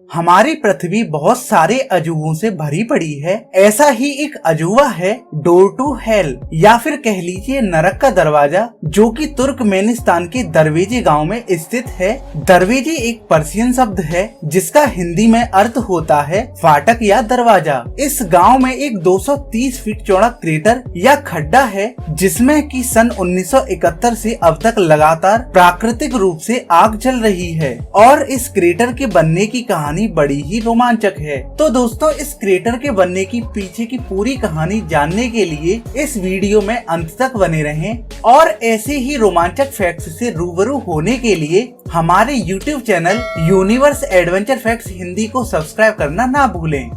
हमारी पृथ्वी बहुत सारे अजूबों से भरी पड़ी है। ऐसा ही एक अजूबा है डोर टू हेल, या फिर कह लीजिए नरक का दरवाजा, जो कि तुर्कमेनिस्तान के दरवेजे गांव में स्थित है। दरवेजे एक पर्शियन शब्द है जिसका हिंदी में अर्थ होता है फाटक या दरवाजा। इस गांव में एक 230 फीट चौड़ा क्रेटर या खड्डा है, जिसमें कि सन 1971 से अब तक लगातार प्राकृतिक रूप से आग जल रही है। और इस क्रेटर के बनने की कहानी बड़ी ही रोमांचक है। तो दोस्तों, इस क्रेटर के बनने की पीछे की पूरी कहानी जानने के लिए इस वीडियो में अंत तक बने रहें और ऐसे ही रोमांचक फैक्ट्स से रूबरू होने के लिए हमारे YouTube channel universe adventure facts Hindi को सब्सक्राइब करना ना भूलें।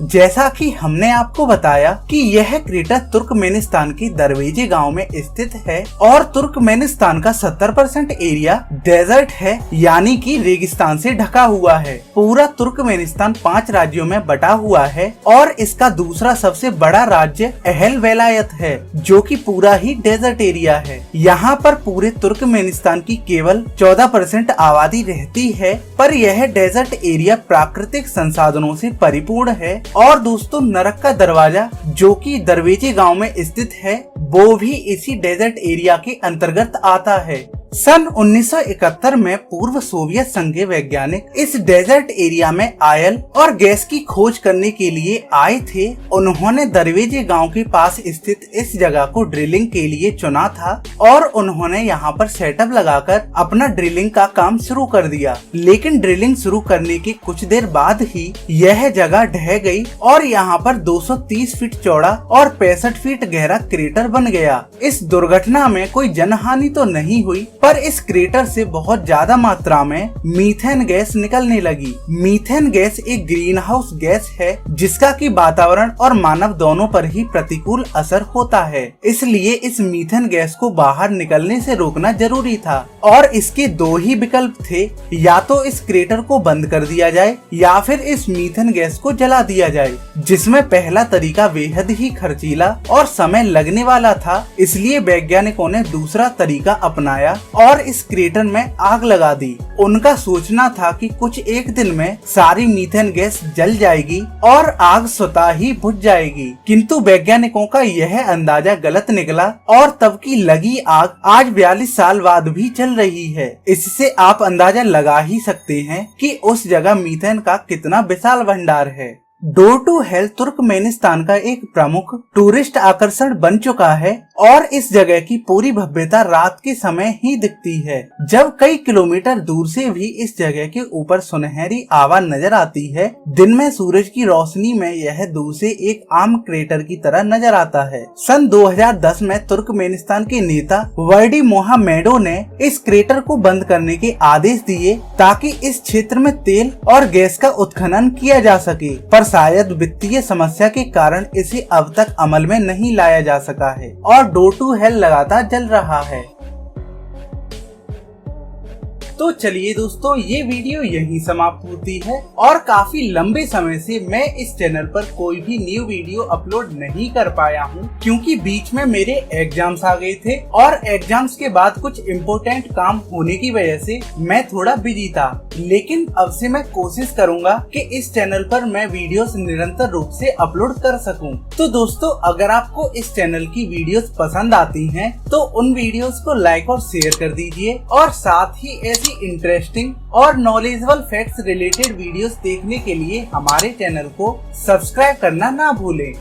जैसा कि हमने आपको बताया कि यह क्रेटर तुर्कमेनिस्तान के दरवेजे गांव में स्थित है और तुर्कमेनिस्तान का 70% एरिया डेजर्ट है, यानी कि रेगिस्तान से ढका हुआ है। पूरा तुर्कमेनिस्तान 5 राज्यों में बटा हुआ है और इसका दूसरा सबसे बड़ा राज्य अहल वेलायत है, जो कि पूरा ही डेजर्ट एरिया है। यहाँ पर पूरे तुर्कमेनिस्तान की केवल 14% आबादी रहती है, पर यह डेजर्ट एरिया प्राकृतिक संसाधनों से परिपूर्ण है। और दोस्तों, नरक का दरवाजा जो कि दरवेजे गांव में स्थित है, वो भी इसी डेजर्ट एरिया के अंतर्गत आता है। सन 1971 में पूर्व सोवियत संघ के वैज्ञानिक इस डेजर्ट एरिया में ऑयल और गैस की खोज करने के लिए आए थे। उन्होंने दरवेजे गांव के पास स्थित इस जगह को ड्रिलिंग के लिए चुना था और उन्होंने यहाँ पर सेटअप लगाकर अपना ड्रिलिंग का काम शुरू कर दिया। लेकिन ड्रिलिंग शुरू करने के कुछ देर बाद ही यह जगह ढह गई और यहाँ पर 230 फीट चौड़ा और 65 फीट गहरा क्रेटर बन गया। इस दुर्घटना में कोई जनहानि तो नहीं हुई, पर इस क्रेटर से बहुत ज्यादा मात्रा में मीथेन गैस निकलने लगी। मीथेन गैस एक ग्रीन हाउस गैस है जिसका कि वातावरण और मानव दोनों पर ही प्रतिकूल असर होता है। इसलिए इस मीथेन गैस को बाहर निकलने से रोकना जरूरी था और इसके 2 ही विकल्प थे, या तो इस क्रेटर को बंद कर दिया जाए या फिर इस मीथेन गैस को जला दिया जाए, जिसमें पहला तरीका बेहद ही खर्चीला और समय लगने वाला था। इसलिए वैज्ञानिकों ने दूसरा तरीका अपनाया और इस क्रेटर में आग लगा दी। उनका सोचना था कि कुछ एक दिन में सारी मीथेन गैस जल जाएगी और आग स्वतः ही बुझ जाएगी, किंतु वैज्ञानिकों का यह अंदाजा गलत निकला और तब की लगी आग आज 42 साल बाद भी चल रही है। इससे आप अंदाजा लगा ही सकते हैं कि उस जगह मीथेन का कितना विशाल भंडार है। डोर टू हेल तुर्कमेनिस्तान का एक प्रमुख टूरिस्ट आकर्षण बन चुका है और इस जगह की पूरी भव्यता रात के समय ही दिखती है, जब कई किलोमीटर दूर से भी इस जगह के ऊपर सुनहरी आभा नजर आती है। दिन में सूरज की रोशनी में यह दूर से एक आम क्रेटर की तरह नजर आता है। सन 2010 में तुर्कमेनिस्तान के नेता वर्डी मोहामेडो ने इस क्रेटर को बंद करने के आदेश दिए ताकि इस क्षेत्र में तेल और गैस का उत्खनन किया जा सके, पर शायद वित्तीय समस्या के कारण इसे अब तक अमल में नहीं लाया जा सका है और डोर टू हेल लगातार जल रहा है। तो चलिए दोस्तों, ये वीडियो यहीं समाप्त होती है और काफी लंबे समय से मैं इस चैनल पर कोई भी न्यू वीडियो अपलोड नहीं कर पाया हूँ, क्योंकि बीच में मेरे एग्जाम्स आ गए थे और एग्जाम्स के बाद कुछ इम्पोर्टेंट काम होने की वजह से मैं थोड़ा बिजी था। लेकिन अब से मैं कोशिश करूंगा कि इस चैनल पर मैं वीडियोस निरंतर रूप से अपलोड कर सकूं। तो दोस्तों, अगर आपको इस चैनल की वीडियोस पसंद आती हैं, तो उन वीडियोस को लाइक और शेयर कर दीजिए और साथ ही ऐसी इंटरेस्टिंग और नॉलेजेबल फैक्ट्स रिलेटेड वीडियोस देखने के लिए हमारे चैनल को सब्सक्राइब करना ना भूलें।